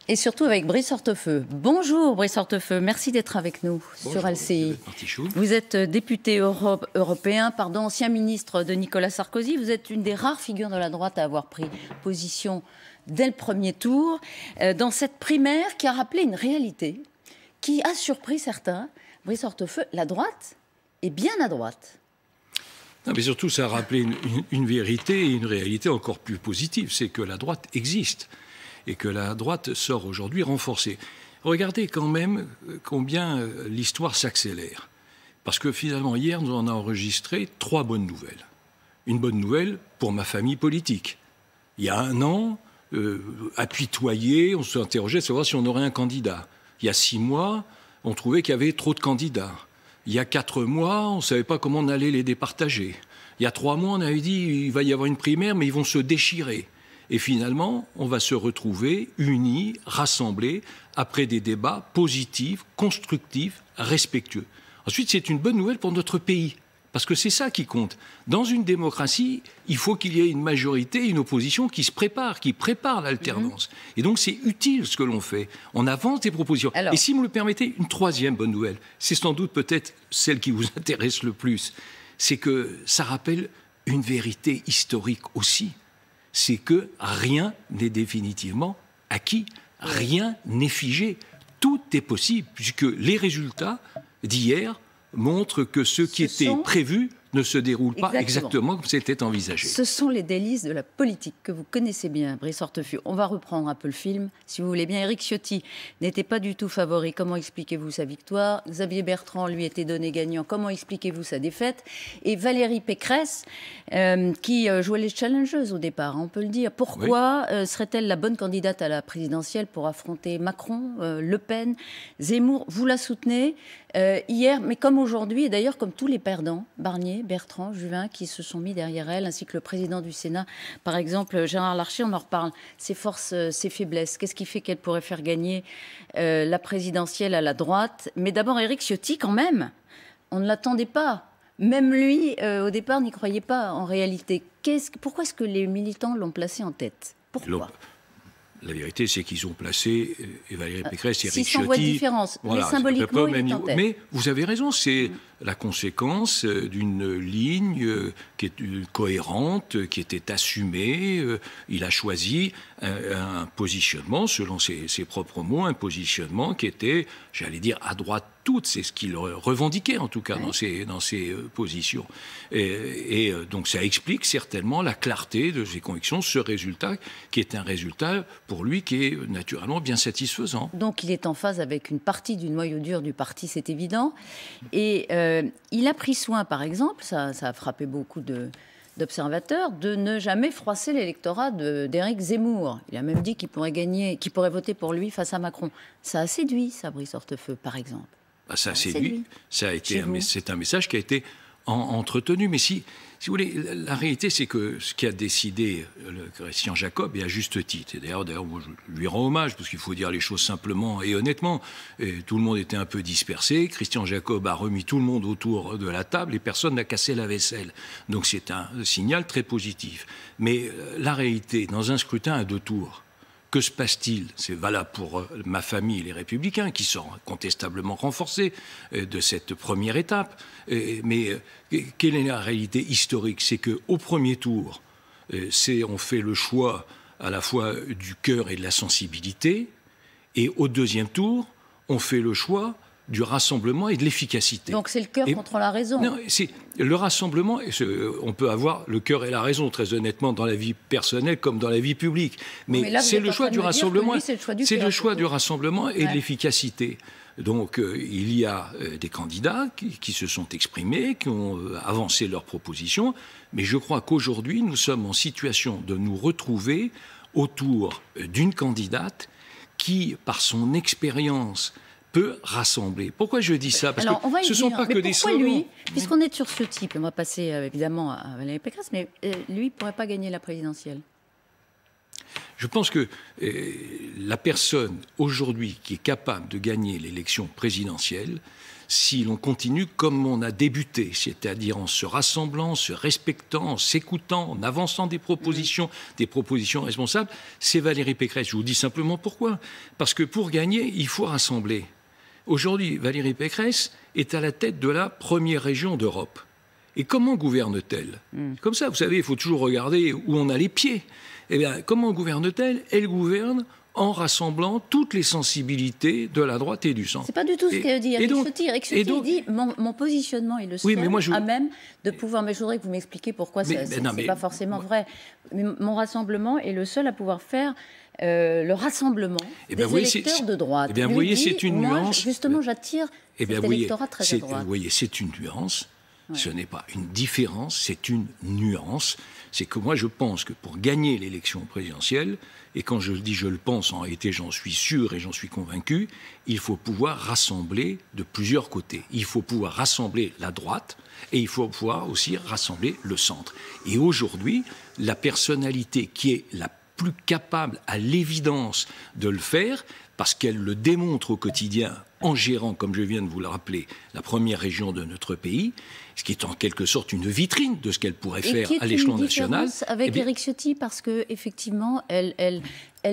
Et surtout avec Brice Hortefeux. Bonjour Brice Hortefeux, merci d'être avec nous. Bonjour, sur LCI. Martichoux. Vous êtes député européen, ancien ministre de Nicolas Sarkozy. Vous êtes une des rares figures de la droite à avoir pris position dès le premier tour dans cette primaire qui a rappelé une réalité qui a surpris certains. Brice Hortefeux, la droite est bien à droite. Non, mais surtout, ça a rappelé une vérité et une réalité encore plus positive, c'est que la droite existe et que la droite sort aujourd'hui renforcée. Regardez quand même combien l'histoire s'accélère. Parce que finalement, hier, nous en avons enregistré 3 bonnes nouvelles. Une bonne nouvelle pour ma famille politique. Il y a 1 an, apitoyé, on s'interrogeait de savoir si on aurait un candidat. Il y a 6 mois, on trouvait qu'il y avait trop de candidats. Il y a 4 mois, on ne savait pas comment on allait les départager. Il y a 3 mois, on avait dit qu'il va y avoir une primaire, mais ils vont se déchirer. Et finalement, on va se retrouver unis, rassemblés, après des débats positifs, constructifs, respectueux. Ensuite, c'est une bonne nouvelle pour notre pays, parce que c'est ça qui compte. Dans une démocratie, il faut qu'il y ait une majorité, une opposition qui se prépare, qui prépare l'alternance. Et donc, c'est utile ce que l'on fait. On avance des propositions. Alors, et si vous me le permettez, une 3e bonne nouvelle, c'est sans doute peut-être celle qui vous intéresse le plus, c'est que ça rappelle une vérité historique aussi. C'est que rien n'est définitivement acquis, rien n'est figé. Tout est possible, puisque les résultats d'hier montrent que ce qui était prévu ne se déroule pas exactement comme c'était envisagé. Ce sont les délices de la politique que vous connaissez bien, Brice Hortefeux. On va reprendre un peu le film, si vous voulez bien. Éric Ciotti n'était pas du tout favori. Comment expliquez-vous sa victoire? Xavier Bertrand lui était donné gagnant. Comment expliquez-vous sa défaite? Et Valérie Pécresse, qui jouait les challengeuses au départ, on peut le dire. Pourquoi serait-elle la bonne candidate à la présidentielle pour affronter Macron, Le Pen, Zemmour? Vous la soutenez hier, mais comme aujourd'hui, et d'ailleurs comme tous les perdants, Barnier, Bertrand, Juvin, qui se sont mis derrière elle, ainsi que le président du Sénat, par exemple Gérard Larcher, on en reparle, ses forces, ses faiblesses, qu'est-ce qui fait qu'elle pourrait faire gagner la présidentielle à la droite? Mais d'abord Éric Ciotti, quand même, on ne l'attendait pas. Même lui, au départ, n'y croyait pas en réalité. Pourquoi est-ce que les militants l'ont placé en tête? Pourquoi? La vérité, c'est qu'ils ont placé Valérie Pécresse et Éric Ciotti. 600 voix de différence, voilà, mais symboliquement, il est en tête. Mais vous avez raison, c'est la conséquence d'une ligne qui est cohérente, qui était assumée. Il a choisi un positionnement, selon ses propres mots, un positionnement qui était, j'allais dire, à droite toute. C'est ce qu'il revendiquait, en tout cas, dans ses positions. Et donc, ça explique certainement la clarté de ses convictions, ce résultat, qui est un résultat, pour lui, qui est naturellement bien satisfaisant. Donc, il est en phase avec une partie du noyau dur du parti, c'est évident. Et il a pris soin, par exemple, ça a frappé beaucoup d'observateurs, de ne jamais froisser l'électorat d'Éric Zemmour. Il a même dit qu'il pourrait voter pour lui face à Macron. Ça a séduit, ça, Brice Hortefeux, par exemple. Ça a séduit. C'est un message qui a été entretenu. Mais si vous voulez, la réalité, c'est que ce qui a décidé Christian Jacob, et à juste titre, et d'ailleurs, moi, je lui rends hommage, parce qu'il faut dire les choses simplement et honnêtement, et tout le monde était un peu dispersé, Christian Jacob a remis tout le monde autour de la table et personne n'a cassé la vaisselle. Donc c'est un signal très positif. Mais la réalité, dans un scrutin à 2 tours, que se passe-t-il? C'est valable pour ma famille, les Républicains, qui sont incontestablement renforcés de cette première étape. Mais quelle est la réalité historique? C'est qu'au premier tour, on fait le choix à la fois du cœur et de la sensibilité, et au 2e tour, on fait le choix du rassemblement et de l'efficacité. Donc c'est le cœur contre la raison. Non, c'est le rassemblement. On peut avoir le cœur et la raison, très honnêtement, dans la vie personnelle comme dans la vie publique. Mais là, c'est le choix du rassemblement. C'est le choix du rassemblement et de l'efficacité. Donc il y a des candidats qui se sont exprimés, qui ont avancé leurs propositions. Mais je crois qu'aujourd'hui, nous sommes en situation de nous retrouver autour d'une candidate qui, par son expérience, peut rassembler. Pourquoi je dis ça? Parce que ce ne sont pas que des slogans. Lui, puisqu'on est sur ce type, on va passer évidemment à Valérie Pécresse, mais lui ne pourrait pas gagner la présidentielle. Je pense que la personne aujourd'hui qui est capable de gagner l'élection présidentielle, si l'on continue comme on a débuté, c'est-à-dire en se rassemblant, se respectant, en s'écoutant, en avançant des propositions responsables, c'est Valérie Pécresse. Je vous dis simplement pourquoi. Parce que pour gagner, il faut rassembler. Aujourd'hui, Valérie Pécresse est à la tête de la première région d'Europe. Et comment gouverne-t-elle? Comme ça, vous savez, il faut toujours regarder où on a les pieds. Eh bien, comment gouverne-t-elle? Elle gouverne en rassemblant toutes les sensibilités de la droite et du centre. C'est pas du tout ce que dit Eric Ciotti. Eric Ciotti dit mon positionnement est le seul à même de pouvoir. Mais je voudrais que vous m'expliquiez pourquoi c'est pas forcément vrai. Mais mon rassemblement est le seul à pouvoir faire le rassemblement des électeurs de droite. Eh bien, vous voyez, c'est une nuance. Justement, j'attire cet électorat très à droite. Vous voyez, c'est une nuance. Ouais. Ce n'est pas une différence, c'est une nuance. C'est que moi, je pense que pour gagner l'élection présidentielle, et quand je le dis je le pense, en réalité j'en suis sûr et j'en suis convaincu, il faut pouvoir rassembler de plusieurs côtés. Il faut pouvoir rassembler la droite et il faut pouvoir aussi rassembler le centre. Et aujourd'hui, la personnalité qui est la plus capable à l'évidence de le faire, parce qu'elle le démontre au quotidien en gérant, comme je viens de vous le rappeler, la première région de notre pays, ce qui est en quelque sorte une vitrine de ce qu'elle pourrait faire à l'échelon national. Avec Eric Ciotti, parce qu'effectivement, elle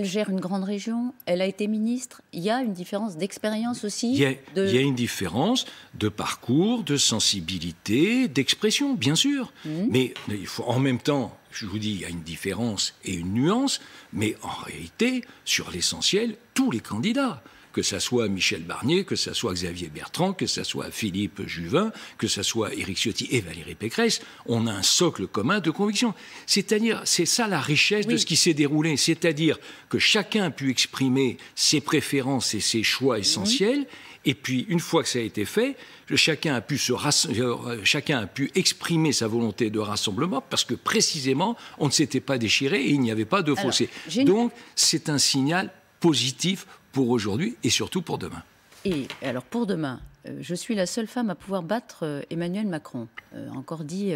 gère une grande région, elle a été ministre, il y a une différence d'expérience aussi. Il y a une différence de parcours, de sensibilité, d'expression, bien sûr. Mais il faut en même temps, je vous dis, il y a une différence et une nuance, mais en réalité, sur l'essentiel, tous les candidats, que ça soit Michel Barnier, que ça soit Xavier Bertrand, que ça soit Philippe Juvin, que ça soit Éric Ciotti et Valérie Pécresse, on a un socle commun de conviction. C'est-à-dire, c'est ça la richesse de ce qui s'est déroulé. C'est-à-dire que chacun a pu exprimer ses préférences et ses choix essentiels. Et puis, une fois que ça a été fait, chacun a pu exprimer sa volonté de rassemblement parce que précisément, on ne s'était pas déchiré et il n'y avait pas de fossé. Donc, c'est un signal positif pour aujourd'hui et surtout pour demain. Et alors pour demain, je suis la seule femme à pouvoir battre Emmanuel Macron. Encore dit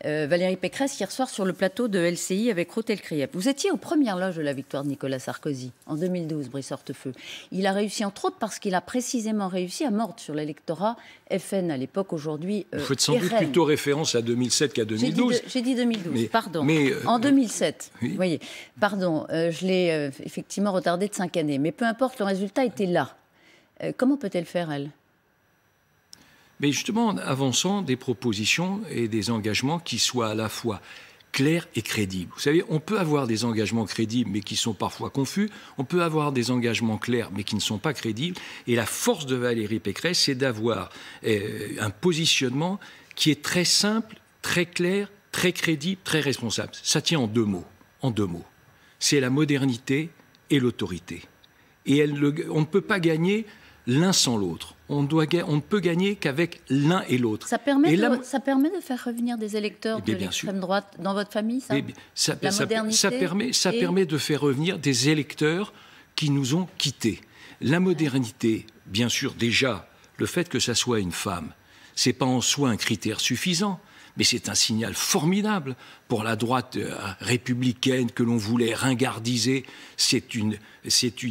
Valérie Pécresse hier soir sur le plateau de LCI avec Rotel Kriep. Vous étiez aux premières loges de la victoire de Nicolas Sarkozy en 2012, Brice Hortefeux. Il a réussi entre autres parce qu'il a précisément réussi à mordre sur l'électorat FN à l'époque, aujourd'hui Vous faites sans doute plutôt référence à 2007 qu'à 2012. J'ai dit 2012, pardon. En 2007, oui. Vous voyez, pardon, je l'ai effectivement retardé de 5 années. Mais peu importe, le résultat était là. Comment peut-elle faire, elle ? Mais justement, en avançant des propositions et des engagements qui soient à la fois clairs et crédibles. Vous savez, on peut avoir des engagements crédibles, mais qui sont parfois confus. On peut avoir des engagements clairs, mais qui ne sont pas crédibles. Et la force de Valérie Pécresse, c'est d'avoir un positionnement qui est très simple, très clair, très crédible, très responsable. Ça tient en deux mots. En deux mots. C'est la modernité et l'autorité. Et on ne peut pas gagner l'un sans l'autre. On ne peut gagner qu'avec l'un et l'autre. Ça permet de faire revenir des électeurs de l'extrême droite dans votre famille, ça, ça permet de faire revenir des électeurs qui nous ont quittés. La modernité, bien sûr, déjà, le fait que ça soit une femme, c'est pas en soi un critère suffisant. Mais c'est un signal formidable pour la droite républicaine que l'on voulait ringardiser. C'est une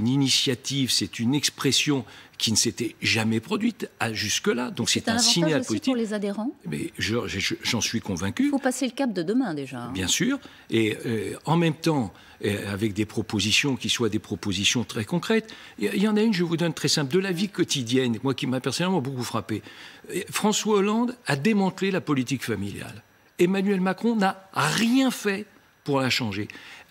initiative, c'est une expression qui ne s'était jamais produite jusque-là. Donc c'est un signal politique. Pour les adhérents. Mais j'en suis convaincu. Il faut passer le cap de demain déjà. Bien sûr. Et en même temps, avec des propositions qui soient des propositions très concrètes. Il y en a une, je vous donne très simple, de la vie quotidienne, moi qui m'a personnellement beaucoup frappé. François Hollande a démantelé la politique familiale. Emmanuel Macron n'a rien fait pour la changer.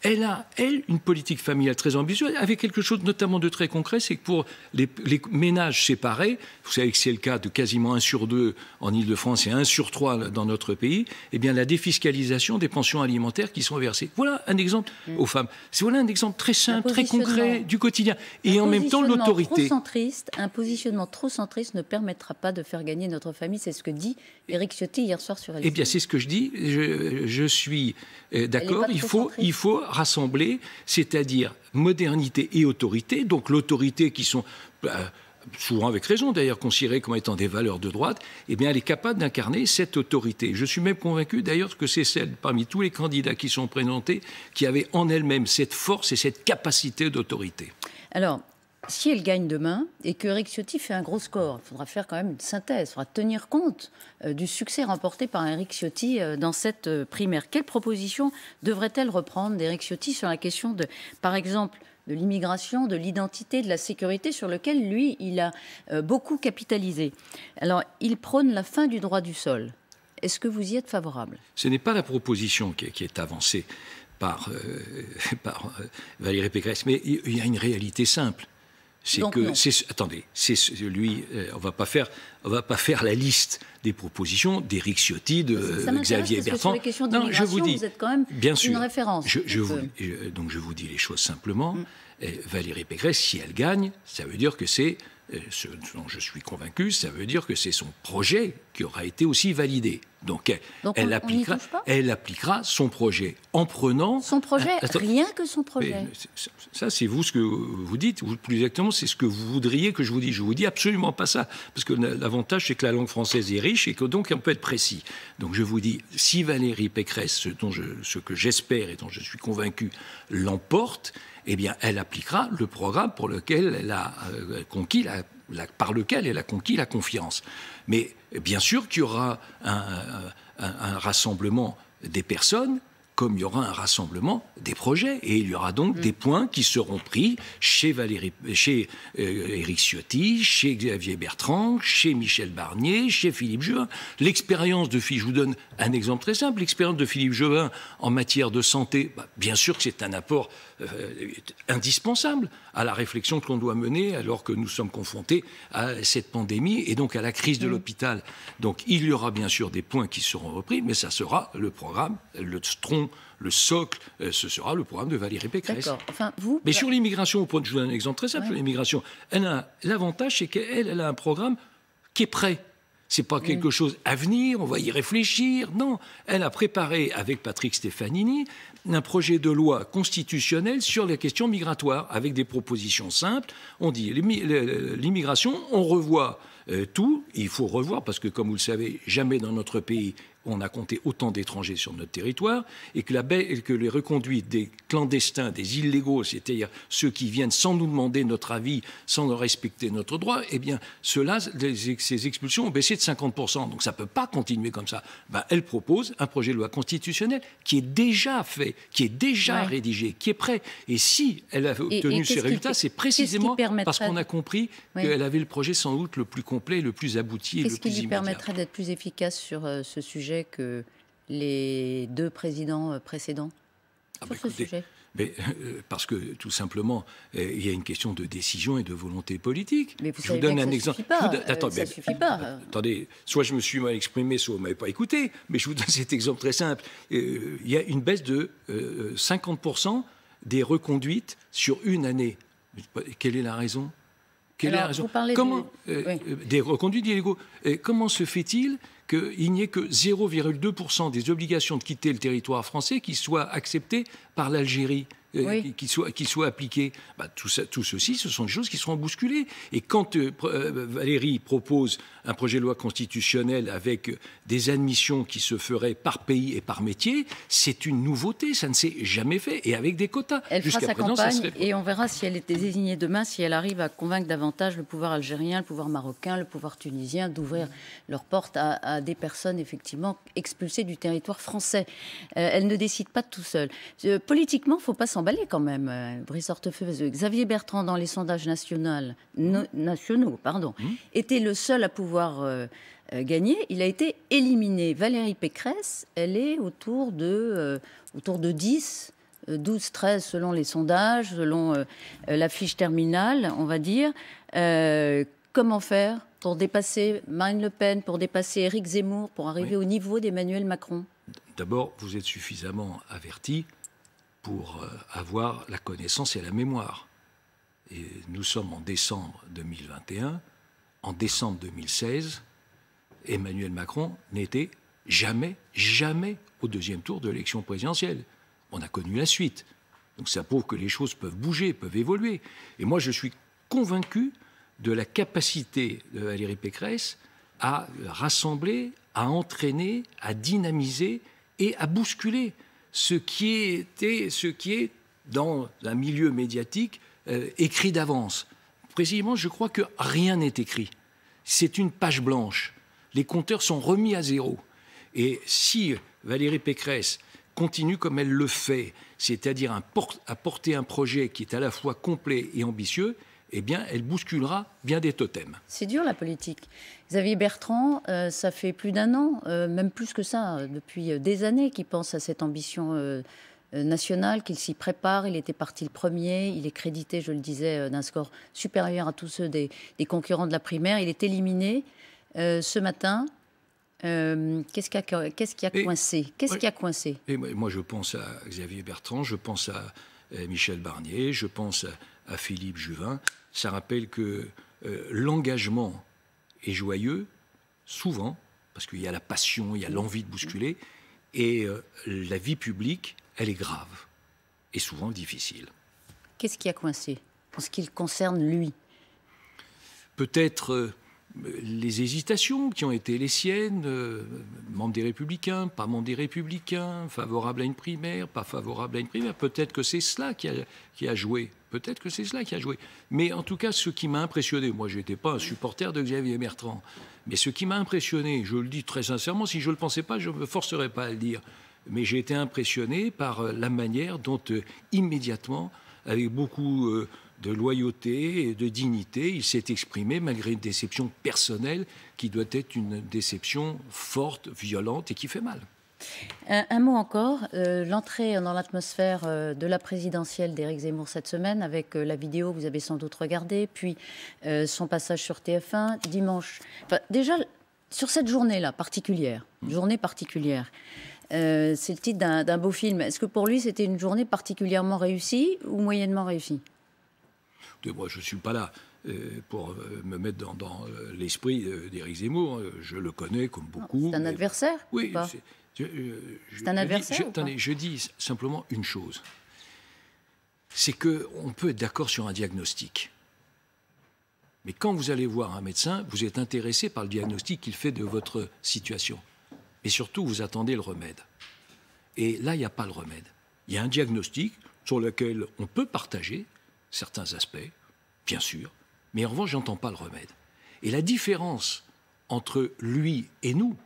Elle a, une politique familiale très ambitieuse, avec quelque chose notamment de très concret, c'est que pour les ménages séparés, vous savez que c'est le cas de quasiment 1 sur 2 en Ile-de-France et 1 sur 3 dans notre pays, eh bien la défiscalisation des pensions alimentaires qui sont versées. Voilà un exemple aux femmes. Voilà un exemple très simple, très concret du quotidien. Et en même temps, l'autorité. Un positionnement trop centriste ne permettra pas de faire gagner notre famille, c'est ce que dit Éric Ciotti hier soir sur LCI. Eh bien, c'est ce que je dis. Je suis d'accord. Il faut rassembler, c'est-à-dire modernité et autorité, donc l'autorité qui sont, souvent avec raison d'ailleurs, considérées comme étant des valeurs de droite, eh bien elle est capable d'incarner cette autorité. Je suis même convaincu d'ailleurs que c'est celle, parmi tous les candidats qui sont présentés, qui avait en elle-même cette force et cette capacité d'autorité. Alors, si elle gagne demain et que Éric Ciotti fait un gros score, il faudra faire quand même une synthèse, il faudra tenir compte du succès remporté par Éric Ciotti dans cette primaire. Quelle proposition devrait-elle reprendre d'Éric Ciotti sur la question de, par exemple, de l'immigration, de l'identité, de la sécurité, sur lequel, lui, il a beaucoup capitalisé. Alors, il prône la fin du droit du sol. Est-ce que vous y êtes favorable? Ce n'est pas la proposition qui est avancée par Valérie Pécresse, mais il y a une réalité simple. C'est que, attendez, lui, on va pas faire la liste des propositions d'Éric Ciotti, de Xavier Bertrand. Sur les questions d'immigration, vous êtes quand même bien sûr, une référence. Donc je vous dis les choses simplement. Valérie Pécresse, si elle gagne, ça veut dire que c'est, ce dont je suis convaincu, ça veut dire que c'est son projet qui aura été aussi validé. Donc elle appliquera son projet en prenant... Son projet, rien que son projet. Ça, c'est vous ce que vous dites, ou plus exactement, c'est ce que vous voudriez que je vous dise. Je vous dis absolument pas ça, parce que l'avantage, c'est que la langue française est riche et que donc on peut être précis. Donc je vous dis, si Valérie Pécresse, ce que j'espère et dont je suis convaincu, l'emporte, eh bien, elle appliquera le programme pour lequel elle a conquis par lequel elle a conquis la confiance. Mais bien sûr qu'il y aura un rassemblement des personnes, comme il y aura un rassemblement des projets. Et il y aura donc des points qui seront pris chez Éric Ciotti, chez Xavier Bertrand, chez Michel Barnier, chez Philippe Juvin. L'expérience de Philippe, je vous donne un exemple très simple, l'expérience de Philippe Juvin en matière de santé, bien sûr que c'est un apport indispensable à la réflexion que l'on doit mener alors que nous sommes confrontés à cette pandémie et donc à la crise de l'hôpital. Donc il y aura bien sûr des points qui seront repris, mais ça sera le programme, le tronc, le socle, ce sera le programme de Valérie Pécresse. D'accord. Enfin, mais sur l'immigration, je vous donne un exemple très simple, sur l'immigration, l'avantage c'est qu'elle a un programme qui est prêt. C'est pas quelque chose à venir, on va y réfléchir. Non, elle a préparé avec Patrick Stefanini un projet de loi constitutionnelle sur les questions migratoires avec des propositions simples. On dit l'immigration, on revoit tout. Il faut revoir parce que, comme vous le savez, jamais dans notre pays on a compté autant d'étrangers sur notre territoire et que les reconduites des clandestins, des illégaux, c'est-à-dire ceux qui viennent sans nous demander notre avis, sans nous respecter notre droit, eh bien, ces expulsions ont baissé de 50%. Donc ça ne peut pas continuer comme ça. Elle propose un projet de loi constitutionnelle qui est déjà fait, qui est déjà rédigé, qui est prêt. Et si elle a obtenu ces résultats, c'est précisément parce qu'on a compris qu'elle avait le projet sans doute le plus complet, le plus abouti et le plus immédiat. Qu'est-ce qui lui permettrait d'être plus efficace sur ce sujet que les deux présidents précédents sur ce sujet? Parce que, tout simplement, il y a une question de décision et de volonté politique. Mais je vous donne un exemple. Ça ne suffit pas. Attendez, soit je me suis mal exprimé, soit vous ne m'avez pas écouté, mais je vous donne cet exemple très simple. Il y a une baisse de 50% des reconduites sur une année. Quelle est la raison? Vous parlez des reconduites illégaux. Comment se fait-il qu'il n'y ait que 0,2% des obligations de quitter le territoire français qui soient acceptées par l'Algérie, qui soient appliquées? Tout ceci, ce sont des choses qui seront bousculées. Et quand Valérie propose un projet de loi constitutionnel avec des admissions qui se feraient par pays et par métier, c'est une nouveauté, ça ne s'est jamais fait, et avec des quotas. Elle fera sa campagne et on verra si elle est désignée demain, si elle arrive à convaincre davantage le pouvoir algérien, le pouvoir marocain, le pouvoir tunisien d'ouvrir leurs portes à des personnes effectivement expulsées du territoire français. Elle ne décide pas tout seule. Politiquement, il ne faut pas s'emballer quand même. Brice Hortefeux, Xavier Bertrand dans les sondages nationaux, était le seul à pouvoir gagner. Il a été éliminé. Valérie Pécresse, elle est autour de 10, 12, 13 selon les sondages, selon la fiche terminale, on va dire. Comment faire pour dépasser Marine Le Pen, pour dépasser Éric Zemmour, pour arriver au niveau d'Emmanuel Macron? D'abord, vous êtes suffisamment averti pour avoir la connaissance et la mémoire. Et nous sommes en décembre 2021. En décembre 2016, Emmanuel Macron n'était jamais au deuxième tour de l'élection présidentielle. On a connu la suite. Donc ça prouve que les choses peuvent bouger, peuvent évoluer. Et moi, je suis convaincu de la capacité de Valérie Pécresse à rassembler, à entraîner, à dynamiser et à bousculer ce qui est dans un milieu médiatique écrit d'avance. précisément, je crois que rien n'est écrit. C'est une page blanche. Les compteurs sont remis à zéro. Et si Valérie Pécresse continue comme elle le fait, c'est-à-dire à porter un projet qui est à la fois complet et ambitieux, eh bien, elle bousculera bien des totems. C'est dur, la politique. Xavier Bertrand, ça fait plus d'1 an, même plus que ça, depuis des années, qu'il pense à cette ambition nationale, qu'il s'y prépare. Il était parti le premier. Il est crédité, je le disais, d'un score supérieur à tous ceux des concurrents de la primaire. Il est éliminé ce matin. Qu'est-ce qui a coincé? Qu'est-ce qui a coincé? Et moi, je pense à Xavier Bertrand, je pense à Michel Barnier, je pense à Philippe Juvin. Ça rappelle que l'engagement est joyeux, souvent, parce qu'il y a la passion, il y a l'envie de bousculer, et la vie publique, elle est grave, et souvent difficile. Qu'est-ce qui a coincé en ce qui le concerne, lui? Peut-être les hésitations qui ont été les siennes, membres des Républicains, pas membres des Républicains, favorables à une primaire, pas favorables à une primaire. Peut-être que c'est cela qui a joué. Peut-être que c'est cela qui a joué. Mais en tout cas, ce qui m'a impressionné, moi je n'étais pas un supporter de Xavier Bertrand, mais ce qui m'a impressionné, je le dis très sincèrement, si je ne le pensais pas, je ne me forcerais pas à le dire, mais j'ai été impressionné par la manière dont immédiatement, avec beaucoup de loyauté et de dignité, il s'est exprimé malgré une déception personnelle qui doit être une déception forte, violente et qui fait mal. Un mot encore, l'entrée dans l'atmosphère de la présidentielle d'Éric Zemmour cette semaine, avec la vidéo que vous avez sans doute regardée, puis son passage sur TF1 dimanche. Enfin, déjà, sur cette journée-là particulière, journée particulière, c'est le titre d'un beau film. Est-ce que pour lui, c'était une journée particulièrement réussie ou moyennement réussie? Moi, je ne suis pas là pour me mettre dans l'esprit d'Éric Zemmour. Je le connais comme beaucoup. C'est un adversaire? Oui, c'est un adversaire. Attendez, je dis simplement une chose. C'est qu'on peut être d'accord sur un diagnostic. Mais quand vous allez voir un médecin, vous êtes intéressé par le diagnostic qu'il fait de votre situation. Et surtout, vous attendez le remède. Et là, il n'y a pas le remède. Il y a un diagnostic sur lequel on peut partager certains aspects, bien sûr, mais en revanche, j'entends pas le remède. Et la différence entre lui et nous,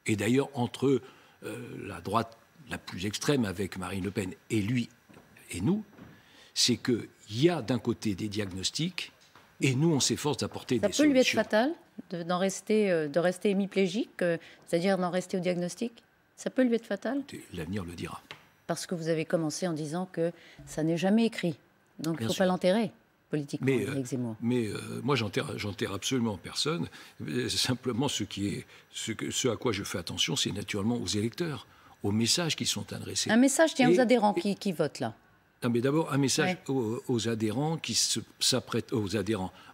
et d'ailleurs entre la droite la plus extrême avec Marine Le Pen et lui et nous, c'est qu'il y a d'un côté des diagnostics et nous, on s'efforce d'apporter des solutions. Ça peut lui être fatal de rester hémiplégique, c'est-à-dire d'en rester au diagnostic? Ça peut lui être fatal? L'avenir le dira. Parce que vous avez commencé en disant que ça n'est jamais écrit. Donc il ne faut pas l'enterrer politiquement, Éric Zemmour. Mais moi, j'enterre absolument personne. Simplement, ce à quoi je fais attention, c'est naturellement aux électeurs, aux messages qui sont adressés. Un message, tiens, aux adhérents qui votent là. Non, mais d'abord, un message aux adhérents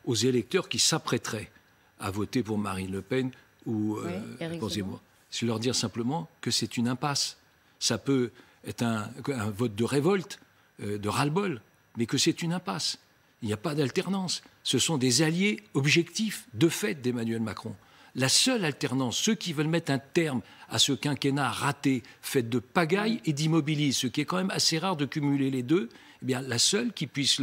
aux électeurs qui s'apprêteraient à voter pour Marine Le Pen ou pour Zemmour. C'est leur dire simplement que c'est une impasse. Ça peut être un vote de révolte, de ras-le-bol, mais que c'est une impasse. Il n'y a pas d'alternance. Ce sont des alliés objectifs, de fait, d'Emmanuel Macron. La seule alternance, ceux qui veulent mettre un terme à ce quinquennat raté, fait de pagaille et d'immobilisme, ce qui est quand même assez rare de cumuler les deux, eh bien, la seule qui puisse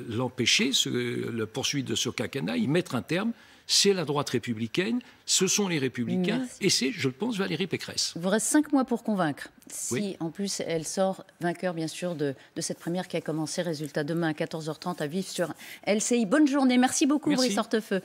l'empêcher, le poursuite de ce quinquennat, y mettre un terme, c'est la droite républicaine, ce sont les Républicains, et c'est, je le pense, Valérie Pécresse. Il vous reste 5 mois pour convaincre. Si, en plus, elle sort vainqueur, bien sûr, de cette première qui a commencé. Résultat demain à 14h30 à vivre sur LCI. Bonne journée. Merci beaucoup, Brice Hortefeux.